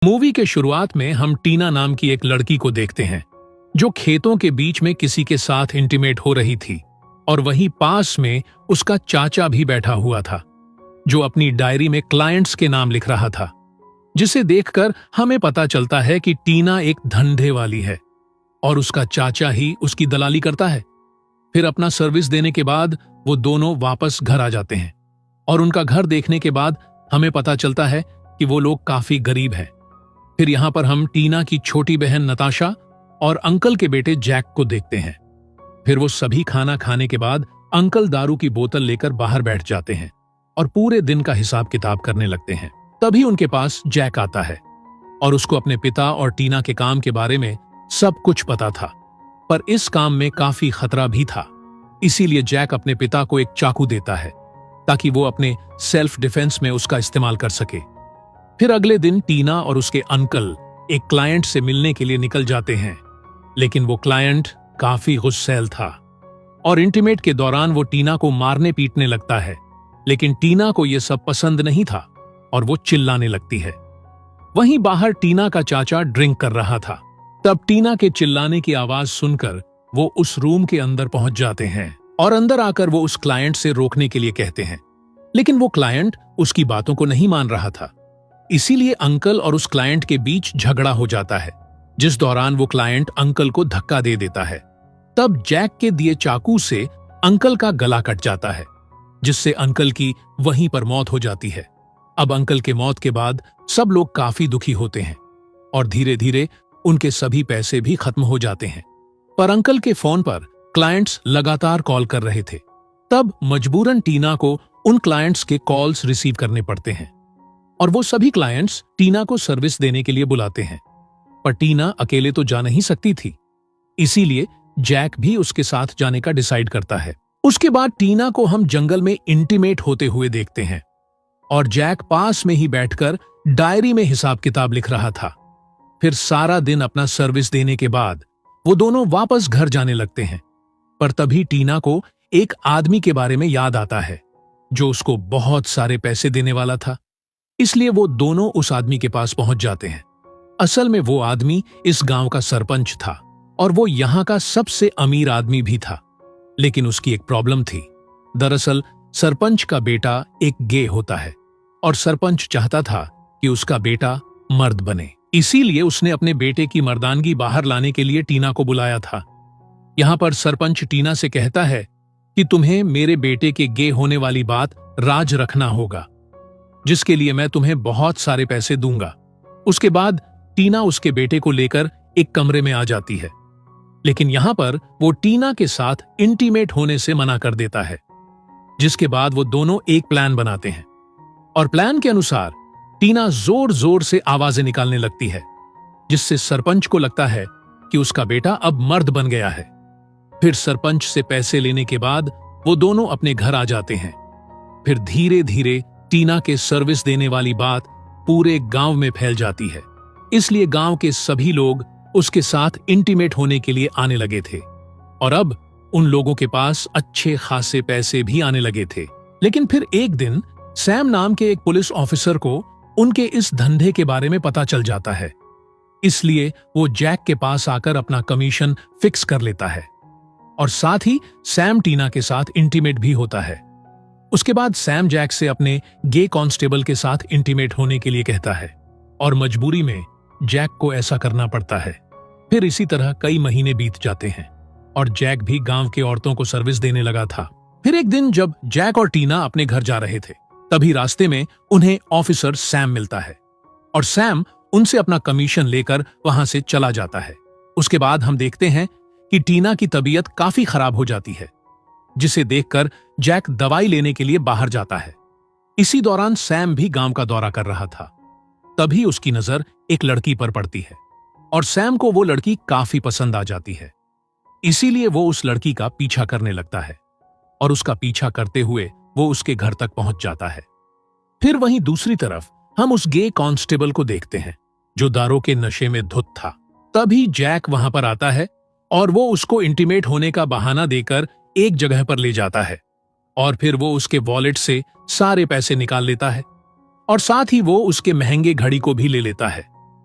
Movie के शुरुआत में हम टीना नाम की एक लड़की को देखते हैं जो खेतों के बीच में किसी के साथ इंटीमेट हो रही थी और वहीं पास में उसका चाचा भी बैठा हुआ था जो अपनी डायरी में क्लाइंट्स के नाम लिख रहा था, जिसे देखकर हमें पता चलता है कि टीना एक धंधे वाली है और उसका चाचा ही उसकी दलाली करता है। फिर अपना सर्विस देने के बाद वो दोनों वापस घर आ जाते हैं और उनका घर देखने के बाद हमें पता चलता है कि वो लोग काफी गरीब हैं। फिर यहां पर हम टीना की छोटी बहन नताशा और अंकल के बेटे जैक को देखते हैं। फिर वो सभी खाना खाने के बाद अंकल दारू की बोतल लेकर बाहर बैठ जाते हैं और पूरे दिन का हिसाब किताब करने लगते हैं। तभी उनके पास जैक आता है और उसको अपने पिता और टीना के काम के बारे में सब कुछ पता था, पर इस काम में काफी खतरा भी था। इसीलिए जैक अपने पिता को एक चाकू देता है ताकि वो अपने सेल्फ डिफेंस में उसका इस्तेमाल कर सके। फिर अगले दिन टीना और उसके अंकल एक क्लाइंट से मिलने के लिए निकल जाते हैं, लेकिन वो क्लाइंट काफी गुस्सैल था और इंटीमेट के दौरान वो टीना को मारने पीटने लगता है। लेकिन टीना को यह सब पसंद नहीं था और वो चिल्लाने लगती है। वहीं बाहर टीना का चाचा ड्रिंक कर रहा था। तब टीना के चिल्लाने की आवाज सुनकर वो उस रूम के अंदर पहुंच जाते हैं और अंदर आकर वो उस क्लाइंट से रोकने के लिए कहते हैं, लेकिन वो क्लाइंट उसकी बातों को नहीं मान रहा था। इसीलिए अंकल और उस क्लाइंट के बीच झगड़ा हो जाता है, जिस दौरान वो क्लाइंट अंकल को धक्का दे देता है। तब जैक के दिए चाकू से अंकल का गला कट जाता है, जिससे अंकल की वहीं पर मौत हो जाती है। अब अंकल के मौत के बाद सब लोग काफी दुखी होते हैं और धीरे धीरे उनके सभी पैसे भी खत्म हो जाते हैं। पर अंकल के फोन पर क्लाइंट्स लगातार कॉल कर रहे थे। तब मजबूरन टीना को उन क्लाइंट्स के कॉल्स रिसीव करने पड़ते हैं और वो सभी क्लाइंट्स टीना को सर्विस देने के लिए बुलाते हैं, पर टीना अकेले तो जा नहीं सकती थी। इसीलिए जैक भी उसके साथ जाने का डिसाइड करता है। उसके बाद टीना को हम जंगल में इंटीमेट होते हुए देखते हैं और जैक पास में ही बैठकर डायरी में हिसाब किताब लिख रहा था। फिर सारा दिन अपना सर्विस देने के बाद वो दोनों वापस घर जाने लगते हैं, पर तभी टीना को एक आदमी के बारे में याद आता है जो उसको बहुत सारे पैसे देने वाला था। इसलिए वो दोनों उस आदमी के पास पहुंच जाते हैं। असल में वो आदमी इस गांव का सरपंच था और वो यहां का सबसे अमीर आदमी भी था, लेकिन उसकी एक प्रॉब्लम थी। दरअसल सरपंच का बेटा एक गे होता है और सरपंच चाहता था कि उसका बेटा मर्द बने। इसीलिए उसने अपने बेटे की मर्दानगी बाहर लाने के लिए टीना को बुलाया था। यहां पर सरपंच टीना से कहता है कि तुम्हें मेरे बेटे के गे होने वाली बात राज रखना होगा, जिसके लिए मैं तुम्हें बहुत सारे पैसे दूंगा। उसके बाद टीना उसके बेटे को लेकर एक कमरे में आ जाती है, लेकिन यहां पर वो टीना के साथ इंटीमेट होने से मना कर देता है, जिसके बाद वो दोनों एक प्लान बनाते हैं और प्लान के अनुसार टीना जोर जोर से आवाजें निकालने लगती है, जिससे सरपंच को लगता है कि उसका बेटा अब मर्द बन गया है। फिर सरपंच से पैसे लेने के बाद वो दोनों अपने घर आ जाते हैं। फिर धीरे धीरे टीना के सर्विस देने वाली बात पूरे गांव में फैल जाती है। इसलिए गांव के सभी लोग उसके साथ इंटीमेट होने के लिए आने लगे थे और अब उन लोगों के पास अच्छे खासे पैसे भी आने लगे थे। लेकिन फिर एक दिन सैम नाम के एक पुलिस ऑफिसर को उनके इस धंधे के बारे में पता चल जाता है। इसलिए वो जैक के पास आकर अपना कमीशन फिक्स कर लेता है और साथ ही सैम टीना के साथ इंटीमेट भी होता है। उसके बाद सैम जैक से अपने गे कांस्टेबल के साथ इंटीमेट होने के लिए कहता है और मजबूरी में जैक को ऐसा करना पड़ता है। फिर इसी तरह कई महीने बीत जाते हैं और जैक भी गांव के औरतों को सर्विस देने लगा था। फिर एक दिन जब जैक और टीना अपने घर जा रहे थे, तभी रास्ते में उन्हें ऑफिसर सैम मिलता है और सैम उनसे अपना कमीशन लेकर वहां से चला जाता है। उसके बाद हम देखते हैं कि टीना की तबीयत काफी खराब हो जाती है, जिसे देखकर जैक दवाई लेने के लिए बाहर जाता है। इसी दौरान सैम भी गांव का दौरा कर रहा था। तभी उसकी नजर एक लड़की पर पड़ती है और सैम को वो लड़की काफी पसंद आ जाती है। इसीलिए वो उस लड़की का पीछा करने लगता है और उसका पीछा करते हुए वो उसके घर तक पहुंच जाता है। फिर वहीं दूसरी तरफ हम उस गे कांस्टेबल को देखते हैं जो दारू के नशे में धुत था। तभी जैक वहां पर आता है और वो उसको इंटीमेट होने का बहाना देकर एक जगह पर ले जाता है और फिर वो उसके वॉलेट से सारे पैसे निकाल लेता है और साथ ही वो उसके महंगे घड़ी को भी ले लेता है।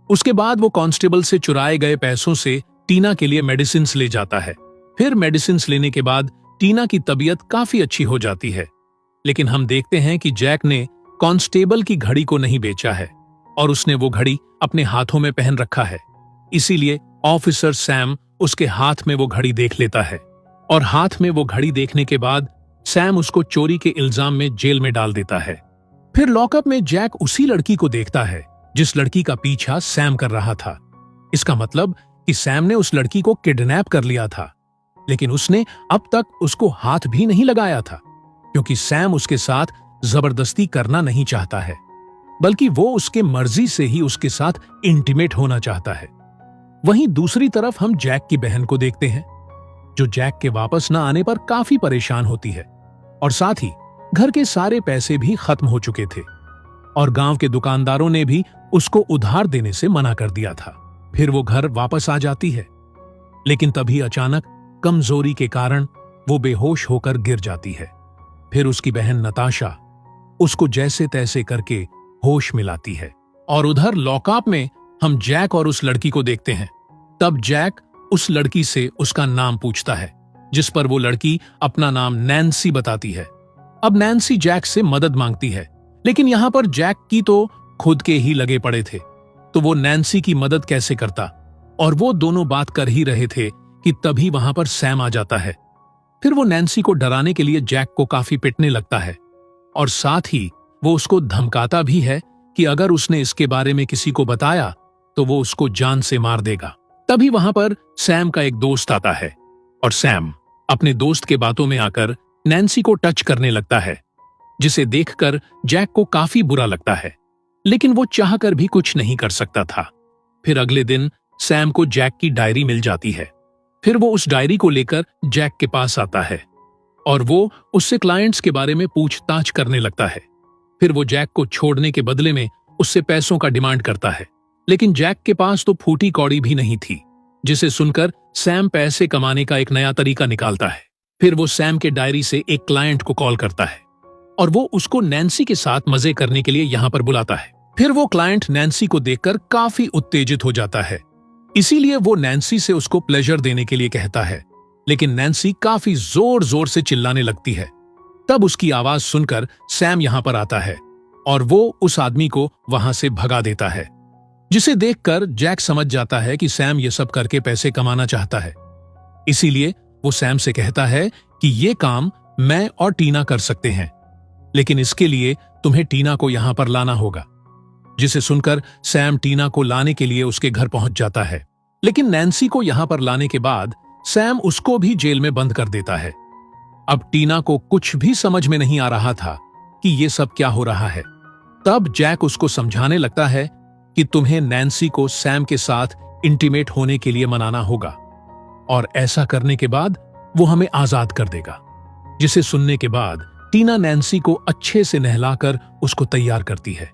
उसके बाद वो कांस्टेबल से चुराए गए पैसों से टीना के लिए मेडिसिन्स ले जाता है। फिर मेडिसिन्स लेने के बाद टीना की तबीयत काफी अच्छी हो जाती है। लेकिन हम देखते हैं कि जैक ने कांस्टेबल की घड़ी को नहीं बेचा है और उसने वो घड़ी अपने हाथों में पहन रखा है। इसीलिए ऑफिसर सैम उसके हाथ में वो घड़ी देख लेता है और हाथ में वो घड़ी देखने के बाद सैम उसको चोरी के इल्जाम में जेल में डाल देता है। फिर लॉकअप में जैक उसी लड़की को देखता है जिस लड़की का पीछा सैम कर रहा था। इसका मतलब कि सैम ने उस लड़की को किडनैप कर लिया था, लेकिन उसने अब तक उसको हाथ भी नहीं लगाया था, क्योंकि सैम उसके साथ जबरदस्ती करना नहीं चाहता है, बल्कि वो उसके मर्जी से ही उसके साथ इंटीमेट होना चाहता है। वहीं दूसरी तरफ हम जैक की बहन को देखते हैं, जो जैक के वापस न आने पर काफी परेशान होती है और साथ ही घर के सारे पैसे भी खत्म हो चुके थे और गांव के दुकानदारों ने भी उसको उधार देने से मना कर दिया था। फिर वो घर वापस आ जाती है, लेकिन तभी अचानक कमजोरी के कारण वो बेहोश होकर गिर जाती है। फिर उसकी बहन नताशा उसको जैसे तैसे करके होश मिलाती है और उधर लॉकअप में हम जैक और उस लड़की को देखते हैं। तब जैक उस लड़की से उसका नाम पूछता है, जिस पर वो लड़की अपना नाम नैन्सी बताती है। अब नैन्सी जैक से मदद मांगती है, लेकिन यहां पर जैक की तो खुद के ही लगे पड़े थे, तो वो नैन्सी की मदद कैसे करता। और वो दोनों बात कर ही रहे थे कि तभी वहां पर सैम आ जाता है। फिर वो नैन्सी को डराने के लिए जैक को काफी पिटने लगता है और साथ ही वो उसको धमकाता भी है कि अगर उसने इसके बारे में किसी को बताया तो वो उसको जान से मार देगा। तभी वहां पर सैम का एक दोस्त आता है और सैम अपने दोस्त के बातों में आकर नैन्सी को टच करने लगता है, जिसे देखकर जैक को काफी बुरा लगता है, लेकिन वो चाहकर भी कुछ नहीं कर सकता था। फिर अगले दिन सैम को जैक की डायरी मिल जाती है। फिर वो उस डायरी को लेकर जैक के पास आता है और वो उससे क्लाइंट्स के बारे में पूछताछ करने लगता है। फिर वो जैक को छोड़ने के बदले में उससे पैसों का डिमांड करता है, लेकिन जैक के पास तो फूटी कौड़ी भी नहीं थी, जिसे सुनकर सैम पैसे कमाने का एक नया तरीका निकालता है। फिर वो सैम के डायरी से एक क्लाइंट को कॉल करता है और वो उसको नैन्सी के साथ मजे करने के लिए यहां पर बुलाता है। फिर वो क्लाइंट नैन्सी को देखकर काफी उत्तेजित हो जाता है, इसीलिए वो नैन्सी से उसको प्लेजर देने के लिए कहता है, लेकिन नैन्सी काफी जोर जोर से चिल्लाने लगती है। तब उसकी आवाज सुनकर सैम यहां पर आता है और वो उस आदमी को वहां से भगा देता है, जिसे देखकर जैक समझ जाता है कि सैम ये सब करके पैसे कमाना चाहता है। इसीलिए वो सैम से कहता है कि ये काम मैं और टीना कर सकते हैं, लेकिन इसके लिए तुम्हें टीना को यहां पर लाना होगा। जिसे सुनकर सैम टीना को लाने के लिए उसके घर पहुंच जाता है, लेकिन नैन्सी को यहां पर लाने के बाद सैम उसको भी जेल में बंद कर देता है। अब टीना को कुछ भी समझ में नहीं आ रहा था कि ये सब क्या हो रहा है। तब जैक उसको समझाने लगता है कि तुम्हें नैन्सी को सैम के साथ इंटीमेट होने के लिए मनाना होगा और ऐसा करने के बाद वो हमें आजाद कर देगा। जिसे सुनने के बाद टीना नैन्सी को अच्छे से नहलाकर उसको तैयार करती है।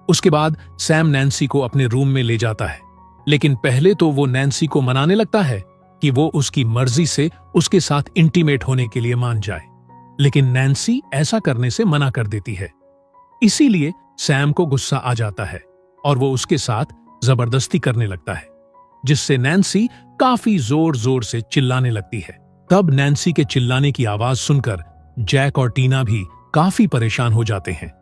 उसके बाद सैम नैन्सी को अपने रूम में ले जाता है, लेकिन पहले तो वो नैन्सी को मनाने लगता है कि वो उसकी मर्जी से उसके साथ इंटीमेट होने के लिए मान जाए, लेकिन नैन्सी ऐसा करने से मना कर देती है। इसीलिए सैम को गुस्सा आ जाता है और वो उसके साथ जबरदस्ती करने लगता है, जिससे नैन्सी काफी जोर जोर से चिल्लाने लगती है। तब नैन्सी के चिल्लाने की आवाज सुनकर जैक और टीना भी काफी परेशान हो जाते हैं।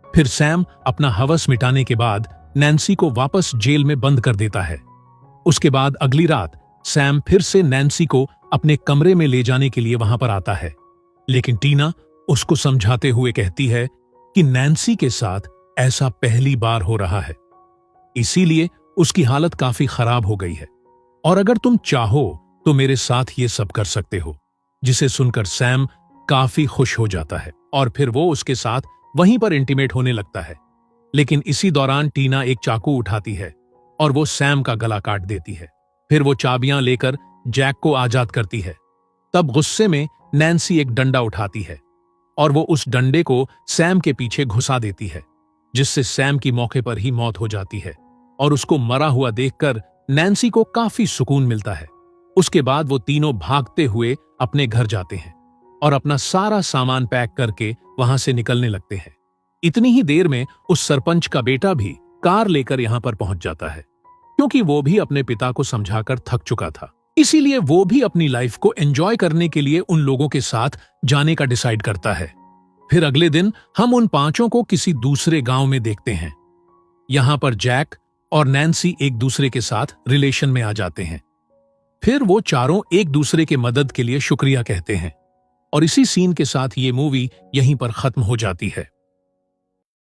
फिर सैम अपना हवस मिटाने के बाद नैन्सी को वापस जेल में बंद कर देता है। उसके बाद अगली रात सैम फिर से नैन्सी को अपने कमरे में ले जाने के लिए वहां पर आता है, लेकिन टीना उसको समझाते हुए कहती है कि नैन्सी के साथ ऐसा पहली बार हो रहा है, इसीलिए उसकी हालत काफी खराब हो गई है और अगर तुम चाहो तो मेरे साथ ये सब कर सकते हो। जिसे सुनकर सैम काफी खुश हो जाता है और फिर वो उसके साथ वहीं पर इंटीमेट होने लगता है, लेकिन इसी दौरान टीना एक चाकू उठाती है और वो सैम का गला काट देती है। फिर वो चाबियां लेकर जैक को आजाद करती है। तब गुस्से में नैन्सी एक डंडा उठाती है और वो उस डंडे को सैम के पीछे घुसा देती है, जिससे सैम की मौके पर ही मौत हो जाती है और उसको मरा हुआ देखकर नैन्सी को काफी सुकून मिलता है। उसके बाद वो तीनों भागते हुए अपने घर जाते हैं और अपना सारा सामान पैक करके वहां से निकलने लगते हैं। इतनी ही देर में उस सरपंच का बेटा भी कार लेकर यहां पर पहुंच जाता है क्योंकि वो भी अपने पिता को समझाकर थक चुका था। इसीलिए वो भी अपनी लाइफ को एंजॉय करने के लिए उन लोगों के साथ जाने का डिसाइड करता है। फिर अगले दिन हम उन पांचों को किसी दूसरे गांव में देखते हैं। यहां पर जैक और नैन्सी एक दूसरे के साथ रिलेशन में आ जाते हैं। फिर वो चारों एक दूसरे के मदद के लिए शुक्रिया कहते हैं और इसी सीन के साथ ये मूवी यहीं पर खत्म हो जाती है।